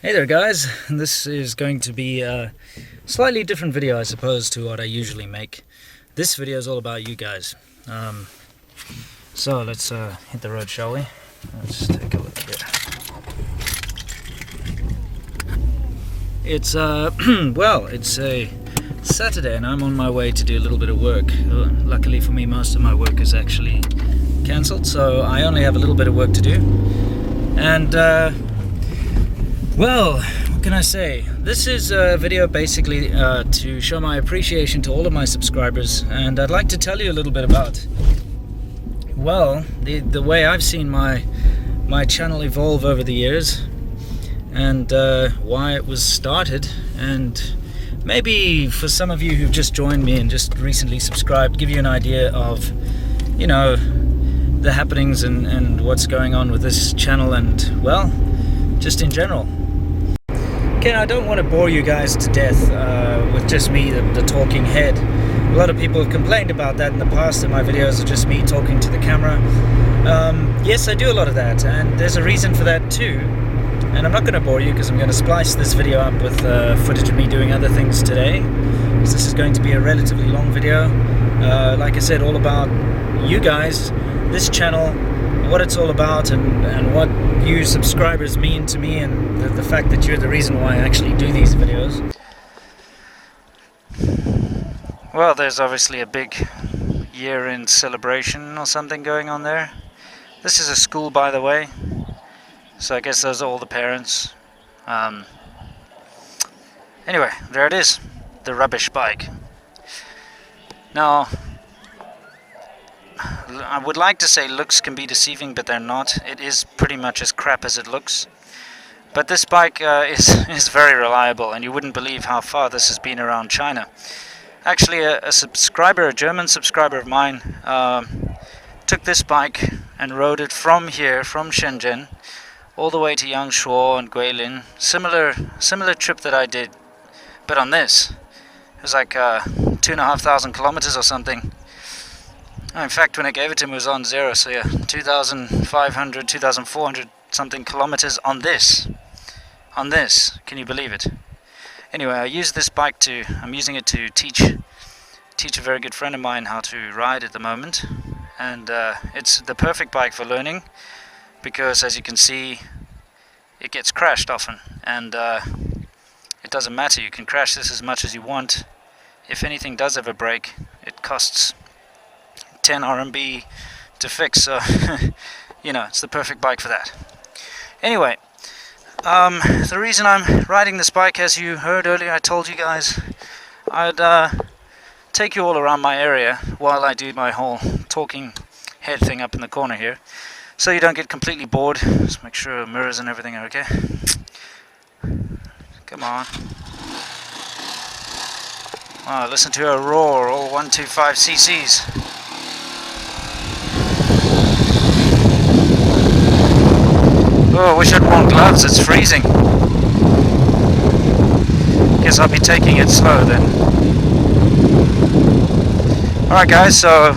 Hey there guys, this is going to be a slightly different video I suppose to what I usually make. This video is all about you guys. So let's hit the road, shall we? Let's take a look here. It's well, it's a Saturday and I'm on my way to do a little bit of work. Luckily for me, most of my work is actually cancelled, so I only have a little bit of work to do. And well, what can I say? This is a video basically to show my appreciation to all of my subscribers, and I'd like to tell you a little bit about, well, the way I've seen my channel evolve over the years, and why it was started, and maybe for some of you who've just joined me and just recently subscribed, give you an idea of, you know, the happenings and what's going on with this channel and, well, just in general. Okay, I don't want to bore you guys to death with just me, the talking head. A lot of people have complained about that in the past, that my videos are just me talking to the camera. Yes, I do a lot of that, and there's a reason for that too. And I'm not going to bore you because I'm going to splice this video up with footage of me doing other things today. So this is going to be a relatively long video. Like I said, all about you guys, this channel, what it's all about, and what you subscribers mean to me, and the fact that you're the reason why I actually do these videos. Well, there's obviously a big year-end celebration or something going on there. This is a school, by the way, so I guess those are all the parents. Anyway, there it is, the rubbish bike. Now, I would like to say looks can be deceiving, but they're not. It is pretty much as crap as it looks. But this bike is very reliable, and you wouldn't believe how far this has been around China. Actually, a subscriber, a German subscriber of mine, took this bike and rode it from here, from Shenzhen, all the way to Yangshuo and Guilin. Similar trip that I did, but on this. It was like 2,500 kilometers or something. In fact, when I gave it to him, it was on zero, so yeah, 2,500, 2,400 something kilometers on this. Can you believe it? Anyway, I'm using it to teach a very good friend of mine how to ride at the moment, and it's the perfect bike for learning, because as you can see, it gets crashed often, and it doesn't matter, you can crash this as much as you want. If anything does ever break, it costs 10 RMB to fix, so you know, it's the perfect bike for that. Anyway, the reason I'm riding this bike, as you heard earlier, I told you guys I'd take you all around my area while I do my whole talking head thing up in the corner here, so you don't get completely bored. Just make sure mirrors and everything are okay. Come on. Oh, listen to her roar, all 125 cc's. Oh, I wish I'd worn gloves, it's freezing. Guess I'll be taking it slow then. Alright guys, so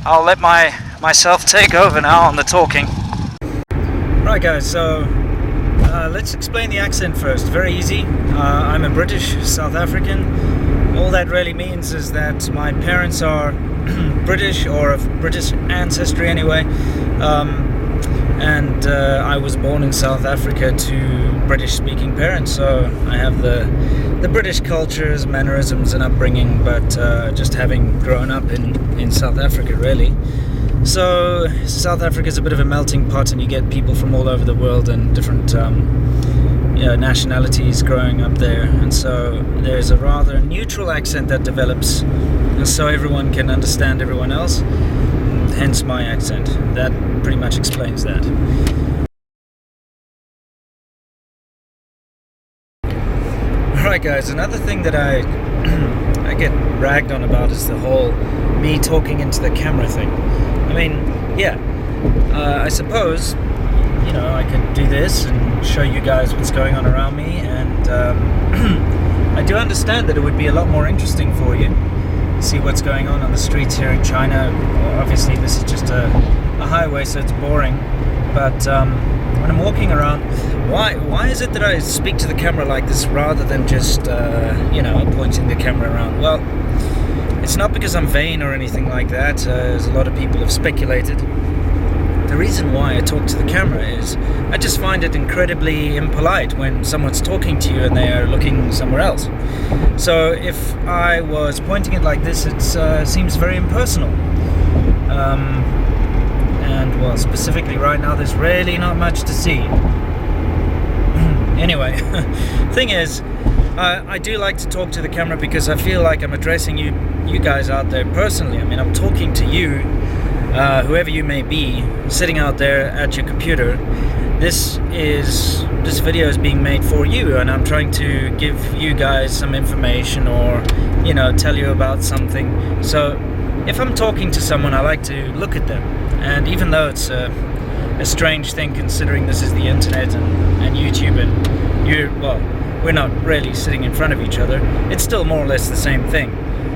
I'll let myself take over now on the talking. Right guys, so let's explain the accent first. Very easy. I'm a British South African. All that really means is that my parents are British, or of British ancestry anyway. And I was born in South Africa to British-speaking parents, so I have the British cultures, mannerisms, and upbringing, but just having grown up in South Africa, really. So South Africa is a bit of a melting pot, and you get people from all over the world and different nationalities growing up there, and so there's a rather neutral accent that develops, so everyone can understand everyone else. Hence my accent. That pretty much explains that. Alright guys, another thing that I get ragged on about is the whole me talking into the camera thing. I mean, yeah, I suppose, you know, I could do this and show you guys what's going on around me, and I do understand that it would be a lot more interesting for you see what's going on the streets here in China. Obviously this is just a highway, so it's boring, but when I'm walking around, why is it that I speak to the camera like this rather than just pointing the camera around? Well, it's not because I'm vain or anything like that, as a lot of people have speculated. The reason why I talk to the camera is I just find it incredibly impolite when someone's talking to you and they are looking somewhere else. So if I was pointing it like this, it seems very impersonal. And well, specifically right now, there's really not much to see. Anyway, thing is, I do like to talk to the camera because I feel like I'm addressing you guys out there personally. I mean, I'm talking to you, whoever you may be, sitting out there at your computer. This video is being made for you, and I'm trying to give you guys some information or, tell you about something. So if I'm talking to someone, I like to look at them. And even though it's a strange thing considering this is the internet and YouTube, and we're not really sitting in front of each other, it's still more or less the same thing.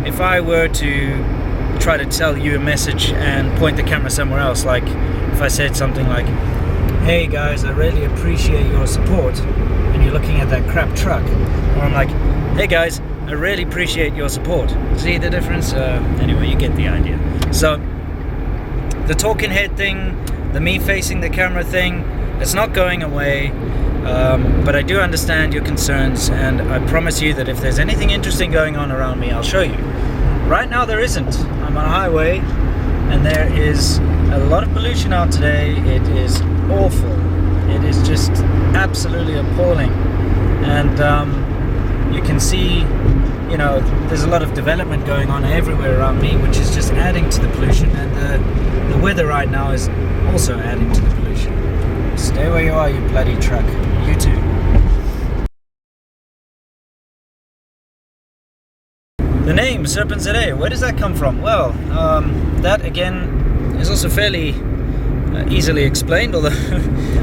If I were to try to tell you a message and point the camera somewhere else, like if I said something like, "Hey guys, I really appreciate your support," and you're looking at that crap truck, or I'm like, "Hey guys, I really appreciate your support." See the difference? Anyway, you get the idea. So the talking head thing, the me facing the camera thing, it's not going away. But I do understand your concerns, and I promise you that if there's anything interesting going on around me, I'll show you. Right now there isn't. I'm on a highway and there is a lot of pollution out today. It is awful. It is just absolutely appalling. And you can see, there's a lot of development going on everywhere around me, which is just adding to the pollution, and the weather right now is also adding to the pollution. Stay where you are, you bloody truck. You too. The name Serpent ZA, where does that come from? Well, that again is also fairly easily explained, although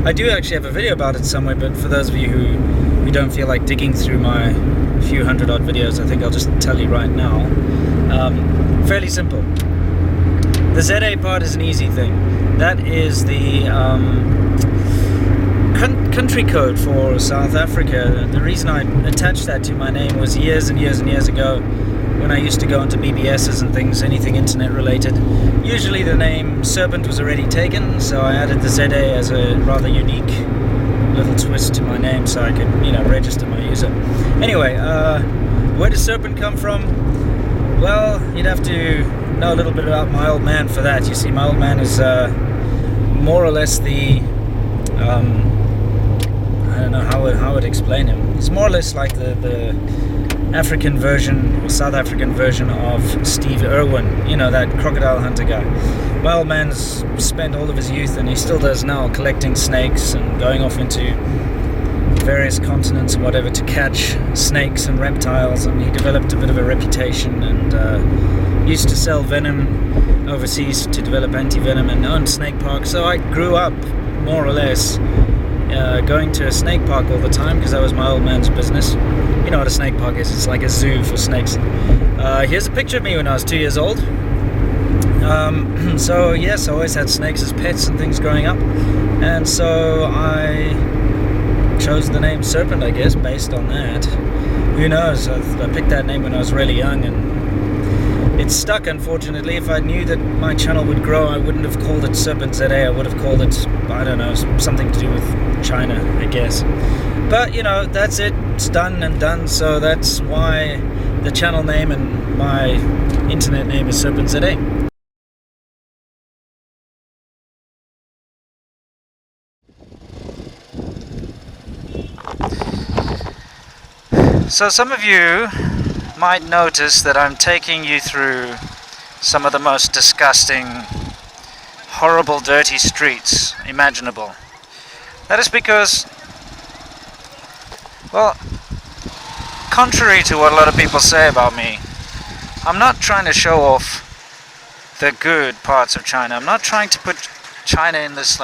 I do actually have a video about it somewhere, but for those of you who don't feel like digging through my few hundred odd videos, I think I'll just tell you right now. Fairly simple. The ZA part is an easy thing. That is the country code for South Africa. The reason I attached that to my name was years and years and years ago, when I used to go into BBSs and things, anything internet related. Usually the name Serpent was already taken, so I added the ZA as a rather unique little twist to my name so I could, register my user. Anyway, where does Serpent come from? Well, you'd have to know a little bit about my old man for that. You see, my old man is more or less the I don't know how I'd explain him. He's more or less like the African version, or South African version of Steve Irwin, that crocodile hunter guy. My old man's spent all of his youth, and he still does now, collecting snakes and going off into various continents and whatever to catch snakes and reptiles, and he developed a bit of a reputation and used to sell venom overseas to develop anti-venom and owned snake parks. So I grew up more or less going to a snake park all the time because that was my old man's business. You know what a snake park is? It's like a zoo for snakes. Here's a picture of me when I was 2 years old. So yes, I always had snakes as pets and things growing up, and so I chose the name Serpent, I guess, based on that. Who knows? I picked that name when I was really young, and it's stuck, unfortunately. If I knew that my channel would grow, I wouldn't have called it Serpent ZA. I would have called it, I don't know, something to do with China, I guess. But, that's it. It's done and done, so that's why the channel name and my internet name is Serpent ZA. So some of you might notice that I'm taking you through some of the most disgusting, horrible, dirty streets imaginable. That is because, well, contrary to what a lot of people say about me, I'm not trying to show off the good parts of China. I'm not trying to put China in this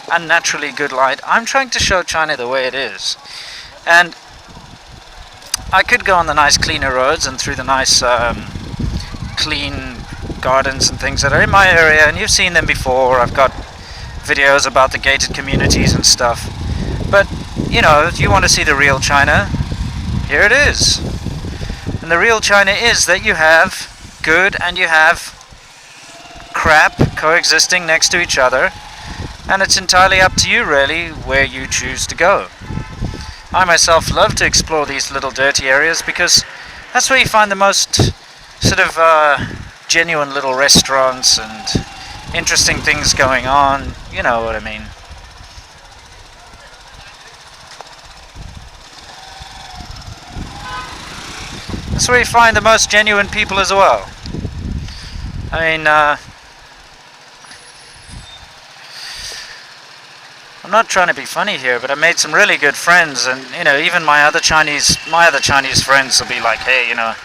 unnaturally good light. I'm trying to show China the way it is. And I could go on the nice cleaner roads and through the nice clean gardens and things that are in my area, and you've seen them before. I've got videos about the gated communities and stuff. But, you know, if you want to see the real China, here it is. And the real China is that you have good and you have crap coexisting next to each other, and it's entirely up to you really where you choose to go. I myself love to explore these little dirty areas because that's where you find the most sort of genuine little restaurants and interesting things going on, you know what I mean. That's where you find the most genuine people as well. I mean, I'm not trying to be funny here, but I made some really good friends, and you know, even my other Chinese friends will be like, hey, you know,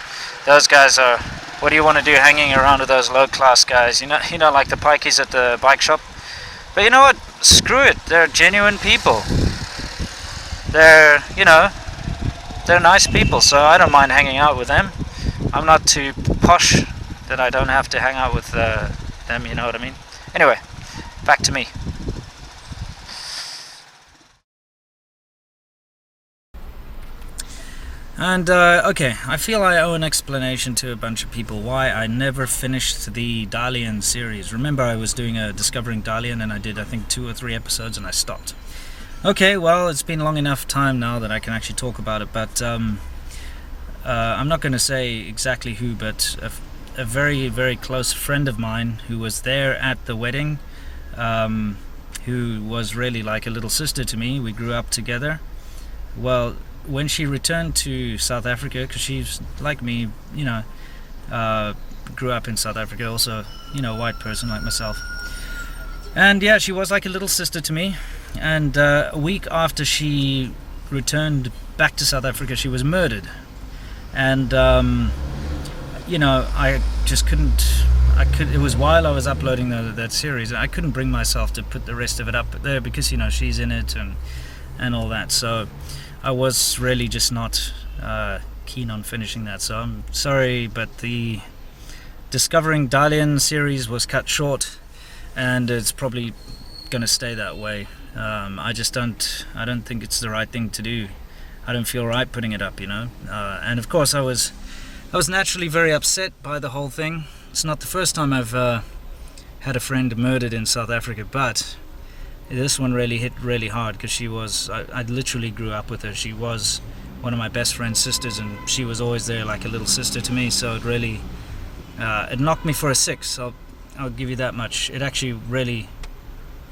those guys are, what do you want to do hanging around with those low class guys, you know, like the pikeys at the bike shop. But you know what, screw it, they're genuine people. They're, you know, they're nice people, so I don't mind hanging out with them. I'm not too posh that I don't have to hang out with them, you know what I mean. Anyway, back to me. And okay, I feel I owe an explanation to a bunch of people why I never finished the Dalian series. Remember, I was doing a Discovering Dalian, and I did, I think, 2 or 3 episodes, and I stopped. Okay, well, it's been long enough time now that I can actually talk about it, but I'm not going to say exactly who, but a very, very close friend of mine who was there at the wedding, who was really like a little sister to me. We grew up together. Well, when she returned to South Africa, because she's like me, you know, grew up in South Africa, also, you know, a white person like myself. And yeah, she was like a little sister to me. And a week after she returned back to South Africa, she was murdered. And you know, I just couldn't. It was while I was uploading that series. I couldn't bring myself to put the rest of it up there because, you know, she's in it and all that. So I was really just not keen on finishing that. So I'm sorry, but the Discovering Dalian series was cut short, and it's probably going to stay that way. I don't think it's the right thing to do. I don't feel right putting it up, you know. And of course I was naturally very upset by the whole thing. It's not the first time I've had a friend murdered in South Africa, but this one really hit really hard because I literally grew up with her. She was one of my best friend's sisters, and she was always there like a little sister to me. So it really it knocked me for a 6. I'll give you that much. It actually really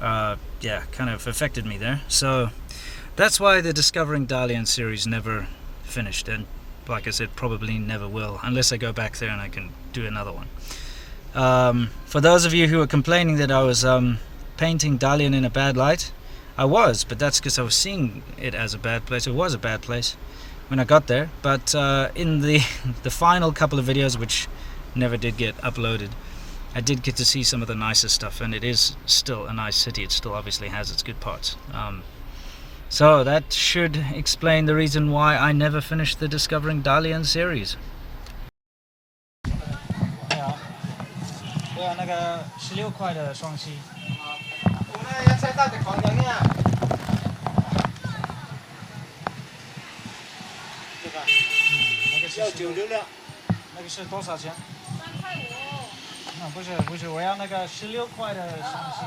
kind of affected me there. So that's why the Discovering Dalian series never finished, and like I said, probably never will, unless I go back there and I can do another one. For those of you who are complaining that I was painting Dalian in a bad light, I was, but that's because I was seeing it as a bad place. It was a bad place when I got there, but in the final couple of videos, which never did get uploaded, I did get to see some of the nicer stuff, and it is still a nice city. It still obviously has its good parts. So that should explain the reason why I never finished the Discovering Dalian series. 对啊，那个16块的双膝。我们要猜到的狂人呀。对吧？那个是要96的。那个是多少钱？3块5。那不是，我要那个16块的双膝。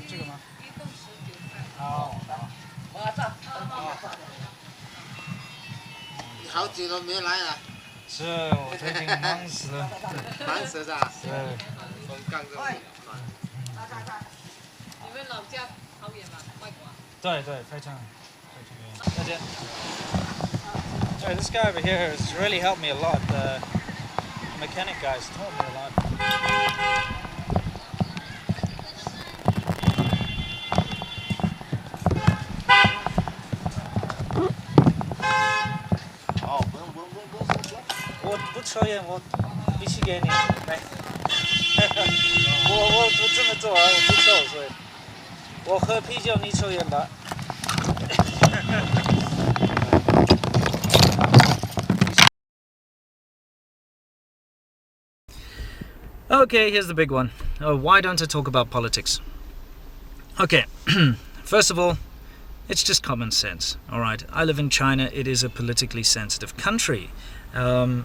这个吗？一共19块。好。你好久都没来了。是，我最近忙死了。忙死是吧？对。风杠这里。你们老家好远吗？外国？对，非常远。再见。Alright, this guy over here has really helped me a lot. The mechanic guy's taught me a lot. Oh, 我不抽烟，我必须给你。来，我这么做啊，我不抽，所以我喝啤酒，你抽烟吧。Okay, here's the big one. Why don't I talk about politics? Okay, first of all, it's just common sense. All right, I live in China. It is a politically sensitive country. I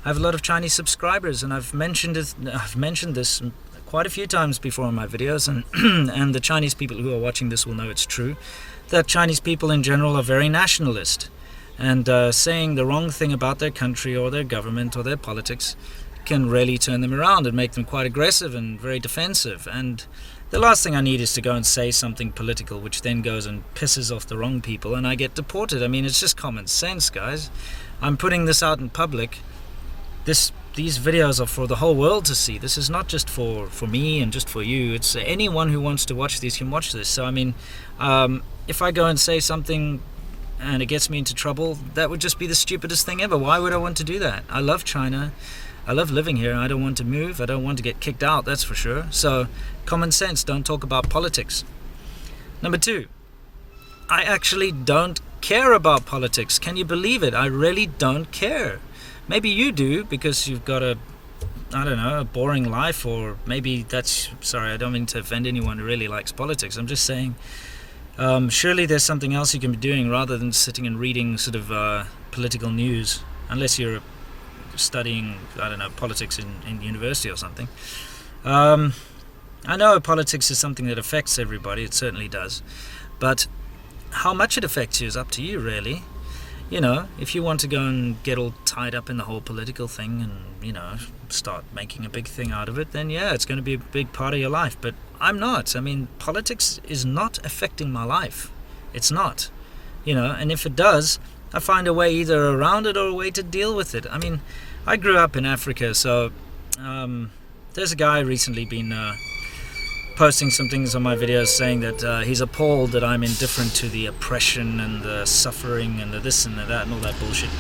have a lot of Chinese subscribers, and I've mentioned this quite a few times before in my videos, and and the Chinese people who are watching this will know it's true, that Chinese people in general are very nationalist, and saying the wrong thing about their country or their government or their politics can really turn them around and make them quite aggressive and very defensive. And the last thing I need is to go and say something political which then goes and pisses off the wrong people and I get deported. I mean, it's just common sense, guys. I'm putting this out in public. These videos are for the whole world to see. This is not just for me and just for you. It's anyone who wants to watch these can watch this. So I mean, if I go and say something and it gets me into trouble, that would just be the stupidest thing ever. Why would I want to do that? I love China. I love living here. I don't want to move. I don't want to get kicked out, that's for sure. So common sense, don't talk about politics. Number 2, I actually don't care about politics. Can you believe it? I really don't care. Maybe you do because you've got a boring life, or maybe that's, sorry, I don't mean to offend anyone who really likes politics. I'm just saying, surely there's something else you can be doing rather than sitting and reading sort of political news, unless you're studying, politics in university or something. I know politics is something that affects everybody, it certainly does, but how much it affects you is up to you, really. You know, if you want to go and get all tied up in the whole political thing and, start making a big thing out of it, then yeah, it's going to be a big part of your life. But I'm not. I mean, politics is not affecting my life. It's not. And if it does, I find a way either around it or a way to deal with it. I mean, I grew up in Africa, so there's a guy recently been posting some things on my videos saying that he's appalled that I'm indifferent to the oppression and the suffering and the this and the that and all that bullshit.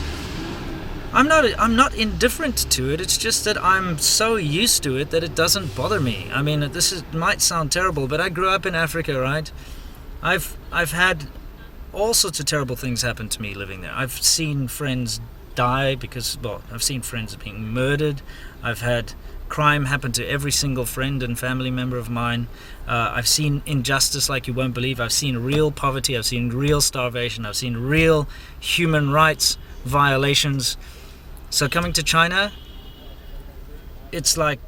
I'm not indifferent to it. It's just that I'm so used to it that it doesn't bother me. I mean, might sound terrible, but I grew up in Africa, right? I've had all sorts of terrible things happen to me living there. I've seen friends die I've seen friends being murdered. I've had crime happen to every single friend and family member of mine. I've seen injustice like you won't believe. I've seen real poverty. I've seen real starvation. I've seen real human rights violations. So coming to China, it's like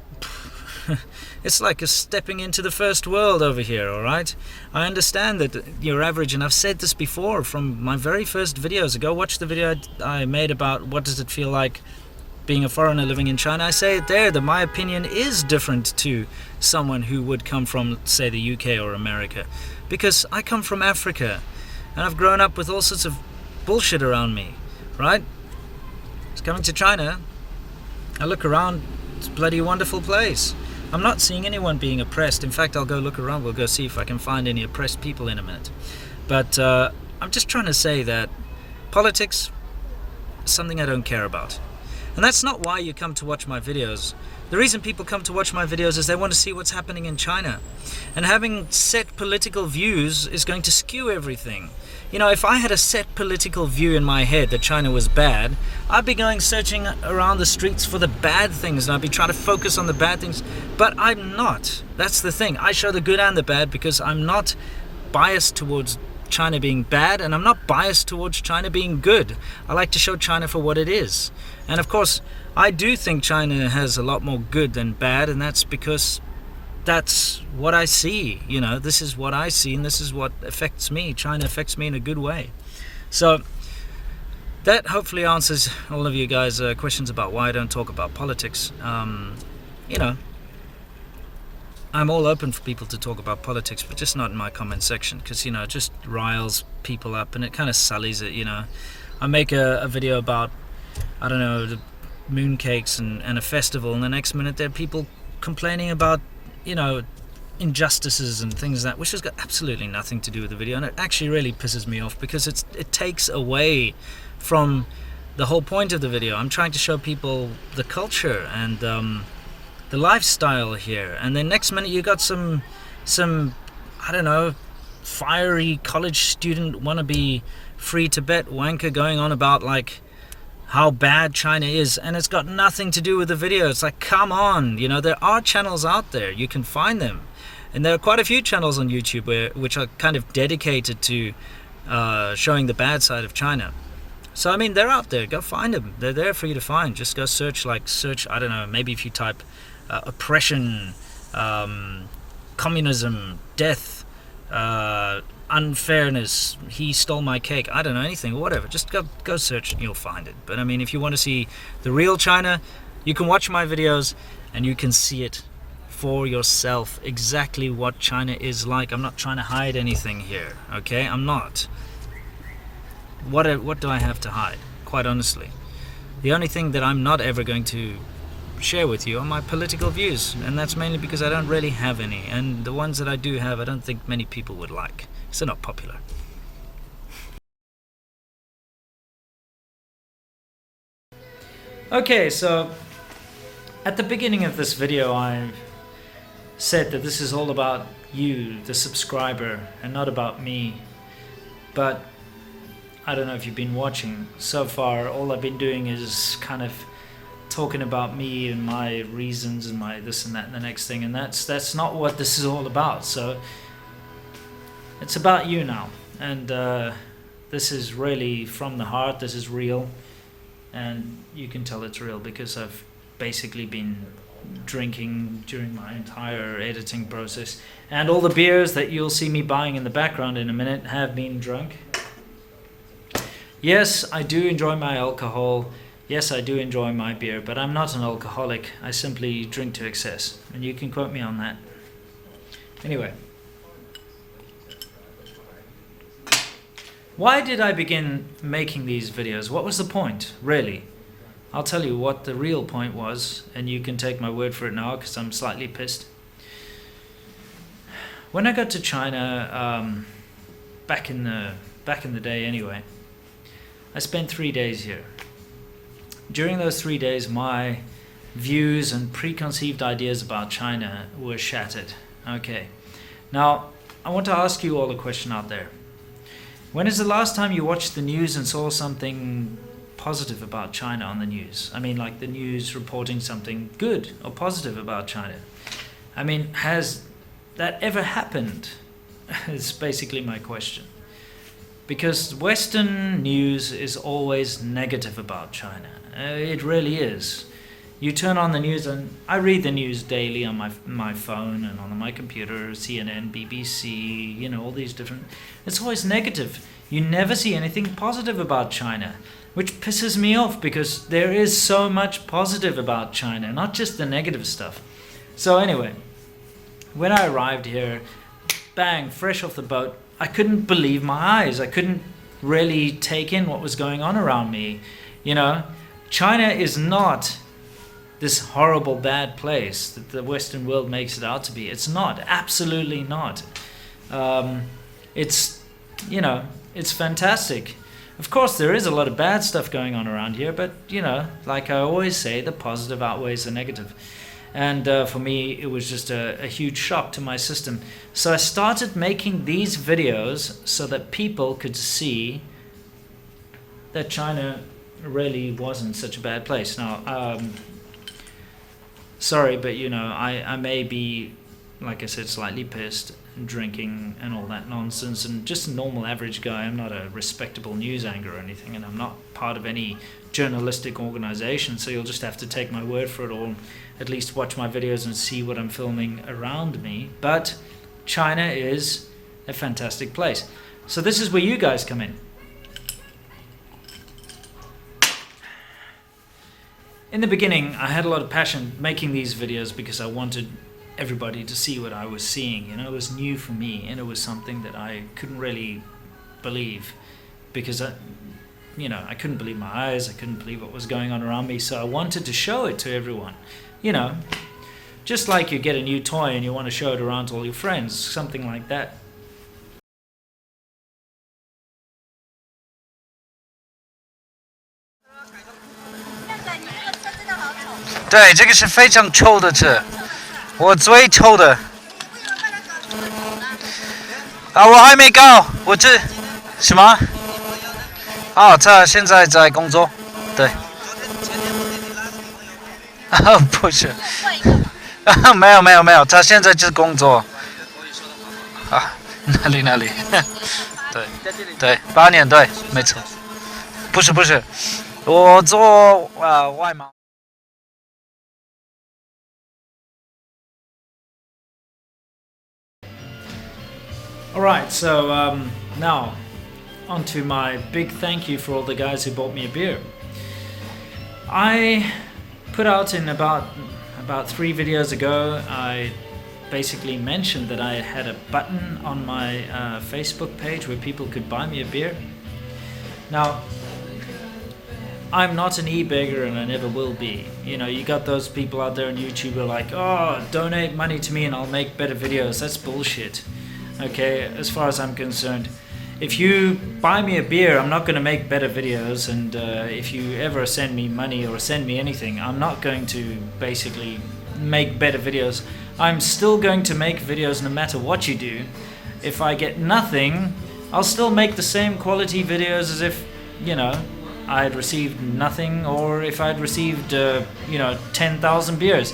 it's like a stepping into the first world over here, all right? I understand that your average, and I've said this before from my very first videos. Go watch the video I made about what does it feel like being a foreigner living in China. I say it there that my opinion is different to someone who would come from, say, the UK or America, because I come from Africa and I've grown up with all sorts of bullshit around me, right? So coming to China, I look around, it's a bloody wonderful place. I'm not seeing anyone being oppressed. In fact, I'll go look around. We'll go see if I can find any oppressed people in a minute. But I'm just trying to say that politics is something I don't care about. And that's not why you come to watch my videos. The reason people come to watch my videos is they want to see what's happening in China. And having set political views is going to skew everything. If I had a set political view in my head that China was bad, I'd be going searching around the streets for the bad things and I'd be trying to focus on the bad things. But I'm not. That's the thing. I show the good and the bad because I'm not biased towards China being bad, and I'm not biased towards China being good. I like to show China for what it is. And of course, I do think China has a lot more good than bad, and that's because that's what I see. This is what I see, and this is what affects me. China affects me in a good way. So that hopefully answers all of you guys' questions about why I don't talk about politics. I'm all open for people to talk about politics, but just not in my comment section, because it just riles people up and it kind of sullies it. I make a video about, the mooncakes and a festival, and the next minute there are people complaining about injustices and things like that, which has got absolutely nothing to do with the video, and it actually really pisses me off because it takes away from the whole point of the video. I'm trying to show people the culture and the lifestyle here, and then next minute you got some fiery college student wannabe free Tibet wanker going on about like how bad China is, and it's got nothing to do with the video. It's like, come on, there are channels out there, you can find them. And there are quite a few channels on YouTube which are kind of dedicated to showing the bad side of China. So I mean, they're out there. Go find them. They're there for you to find. Just go search. I don't know. Maybe if you type oppression, communism, death, unfairness, he stole my cake, I don't know, anything, whatever, just go search and you'll find it. But I mean, if you want to see the real China, you can watch my videos and you can see it for yourself, exactly what China is like. I'm not trying to hide anything here, okay? I'm not. What do I have to hide, quite honestly? The only thing that I'm not ever going to share with you are my political views, and that's mainly because I don't really have any, and the ones that I do have I don't think many people would like, so they're not popular. Okay, so at the beginning of this video I said that this is all about you, the subscriber, and not about me. But I don't know if you've been watching. So far all I've been doing is kind of talking about me and my reasons and my this and that and the next thing, and that's not what this is all about. So it's about you now, and this is really from the heart. This is real, and you can tell it's real because I've basically been drinking during my entire editing process, and all the beers that you'll see me buying in the background in a minute have been drunk. Yes, I do enjoy my alcohol. Yes, I do enjoy my beer, but I'm not an alcoholic. I simply drink to excess, and you can quote me on that. Anyway, why did I begin making these videos? What was the point, really? I'll tell you what the real point was, and you can take my word for it now because I'm slightly pissed. When I got to China, back in the day anyway, I spent 3 days here. During those 3 days, my views and preconceived ideas about China were shattered. Okay, now I want to ask you all a question out there. When is the last time you watched the news and saw something positive about China on the news? I mean, like the news reporting something good or positive about China. I mean, has that ever happened? Is basically my question. Because Western news is always negative about China. It really is. You turn on the news, and I read the news daily on my phone and on my computer, CNN, BBC, you know, all these different... It's always negative. You never see anything positive about China, which pisses me off because there is so much positive about China, not just the negative stuff. So anyway, when I arrived here, bang, fresh off the boat, I couldn't believe my eyes. I couldn't really take in what was going on around me. You know, China is not this horrible bad place that the Western world makes it out to be. It's not, absolutely not. It's, you know, it's fantastic. Of course, there is a lot of bad stuff going on around here, but, you know, like I always say, the positive outweighs the negative. And for me, it was just a huge shock to my system. So I started making these videos so that people could see that China really wasn't such a bad place. Now, sorry, but you know, I may be, like I said, slightly pissed, and drinking and all that nonsense, and just a normal average guy. I'm not a respectable news anchor or anything, and I'm not part of any journalistic organization, so you'll just have to take my word for it, or at least watch my videos and see what I'm filming around me. But China is a fantastic place. So this is where you guys come in. In the beginning, I had a lot of passion making these videos because I wanted everybody to see what I was seeing. You know, it was new for me, and it was something that I couldn't really believe because I couldn't believe my eyes. I couldn't believe what was going on around me. So I wanted to show it to everyone. You know, just like you get a new toy and you want to show it around to all your friends, something like that. 对，这个是非常臭的车，我最臭的。啊，我还没到，我这什么？哦，他现在在工作，对。啊，不是，啊，没有，他现在就是工作，啊，哪里？对对，8年对，没错。不是，我做外贸。Alright, so now on to my big thank you for all the guys who bought me a beer. I put out in about 3 videos ago, I basically mentioned that I had a button on my Facebook page where people could buy me a beer. Now, I'm not an e-beggar and I never will be. You know, you got those people out there on YouTube who are like, oh, donate money to me and I'll make better videos. That's bullshit. Okay, as far as I'm concerned. If you buy me a beer, I'm not going to make better videos, and if you ever send me money or send me anything, I'm not going to basically make better videos. I'm still going to make videos no matter what you do. If I get nothing, I'll still make the same quality videos as if, you know, I had received nothing, or if I'd received, 10,000 beers.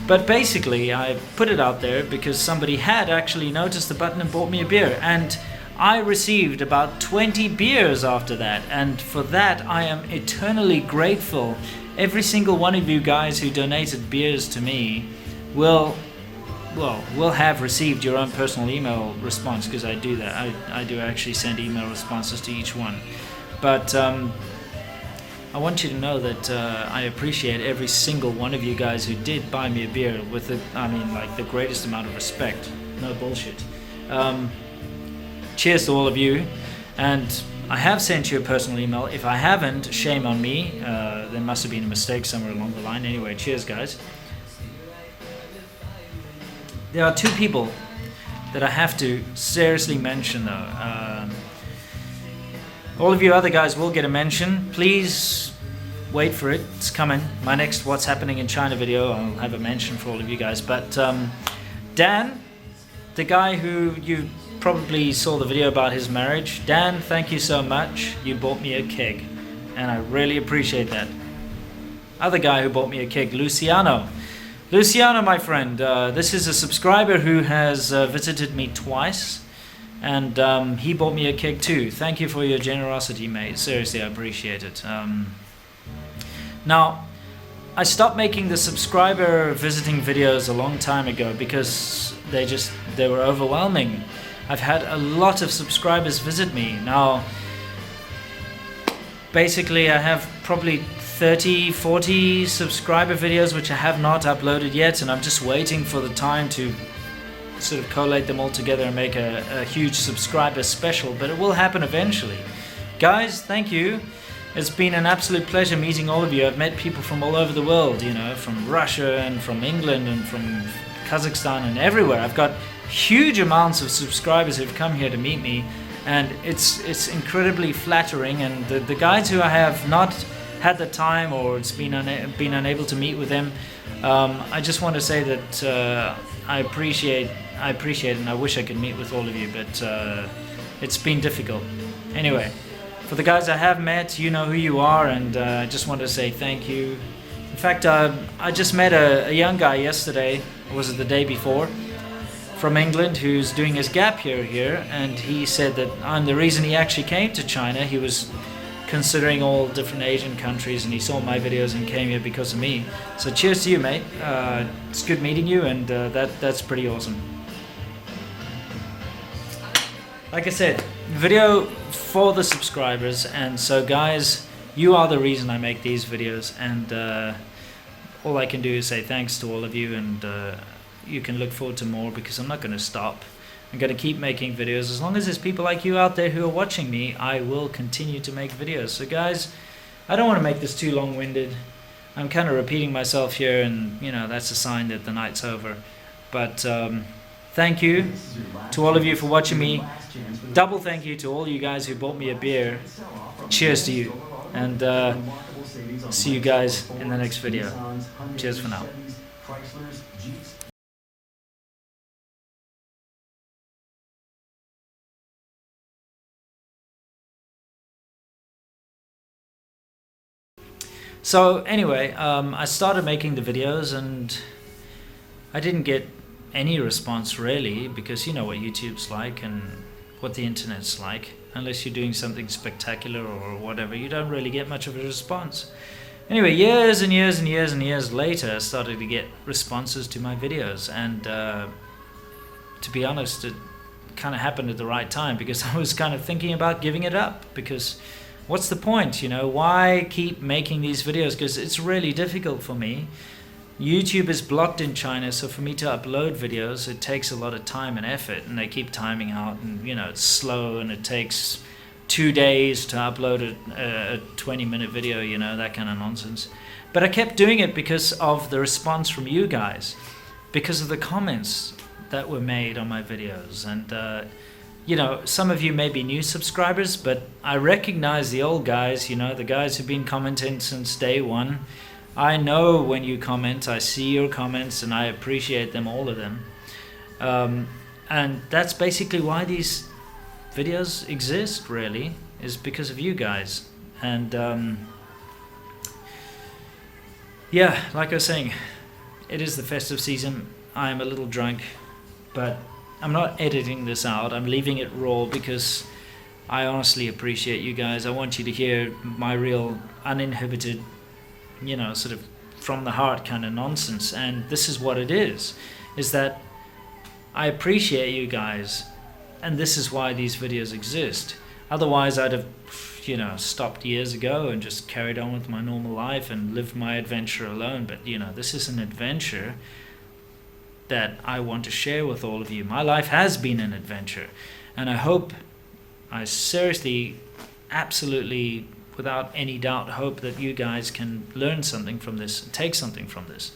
But basically, I put it out there because somebody had actually noticed the button and bought me a beer. And I received about 20 beers after that. And for that, I am eternally grateful. Every single one of you guys who donated beers to me will have received your own personal email response, because I do that. I do actually send email responses to each one. But I want you to know that I appreciate every single one of you guys who did buy me a beer with the greatest amount of respect. No bullshit. Cheers to all of you. And I have sent you a personal email. If I haven't, shame on me. There must have been a mistake somewhere along the line. Anyway, cheers, guys. There are 2 people that I have to seriously mention, though. All of you other guys will get a mention. Please wait for it. It's coming. My next What's Happening in China video, I'll have a mention for all of you guys. But Dan, the guy who you probably saw the video about his marriage, Dan, thank you so much. You bought me a keg, and I really appreciate that. Other guy who bought me a keg, Luciano. Luciano, my friend, this is a subscriber who has visited me twice. And he bought me a keg too. Thank you for your generosity, mate. Seriously, I appreciate it. Now, I stopped making the subscriber visiting videos a long time ago because they were overwhelming. I've had a lot of subscribers visit me. Now, basically I have probably 30, 40 subscriber videos which I have not uploaded yet, and I'm just waiting for the time to sort of collate them all together and make a huge subscriber special, but it will happen eventually. Guys, thank you. It's been an absolute pleasure meeting all of you. I've met people from all over the world, you know, from Russia and from England and from Kazakhstan and everywhere. I've got huge amounts of subscribers who've come here to meet me, and it's incredibly flattering. And the guys who I have not had the time or it's been unable to meet with them, I just want to say that I appreciate it, and I wish I could meet with all of you, but it's been difficult. Anyway, for the guys I have met, you know who you are, and I just want to say thank you. In fact, I just met a young guy yesterday, or was it the day before, from England, who's doing his gap year here, and he said that I'm the reason he actually came to China. He was considering all different Asian countries, and he saw my videos and came here because of me. So cheers to you, mate. It's good meeting you, and that's pretty awesome. Like I said, video for the subscribers, and so guys, you are the reason I make these videos, and all I can do is say thanks to all of you, and you can look forward to more, because I'm not going to stop. I'm going to keep making videos. As long as there's people like you out there who are watching me, I will continue to make videos. So guys, I don't want to make this too long-winded. I'm kind of repeating myself here, and you know, that's a sign that the night's over. But thank you to all of you for watching me. Double thank you to all you guys who bought me a beer. Cheers to you, and see you guys in the next video. Cheers for now. So anyway, I started making the videos, and I didn't get any response really, because you know what YouTube's like and what the internet's like. Unless you're doing something spectacular or whatever, you don't really get much of a response. Anyway, years and years and years and years later, I started to get responses to my videos, and to be honest, it kind of happened at the right time, because I was kind of thinking about giving it up, because what's the point, you know? Why keep making these videos? Because it's really difficult for me. YouTube is blocked in China, so for me to upload videos, it takes a lot of time and effort, and they keep timing out, and you know, it's slow, and it takes 2 days to upload a 20-minute video, you know, that kind of nonsense. But I kept doing it because of the response from you guys, because of the comments that were made on my videos. And you know, some of you may be new subscribers, but I recognize the old guys, you know, the guys who've been commenting since day one. I know when you comment, I see your comments, and I appreciate them, all of them. And that's basically why these videos exist, really, is because of you guys. And yeah, like I was saying, it is the festive season. I'm a little drunk, but I'm not editing this out. I'm leaving it raw because I honestly appreciate you guys. I want you to hear my real uninhibited, you know, sort of from the heart kind of nonsense. And this is what it is that I appreciate you guys, and this is why these videos exist. Otherwise I'd have, you know, stopped years ago and just carried on with my normal life and lived my adventure alone. But you know, this is an adventure that I want to share with all of you. My life has been an adventure, and I seriously, absolutely, without any doubt, hope that you guys can learn something from this, take something from this.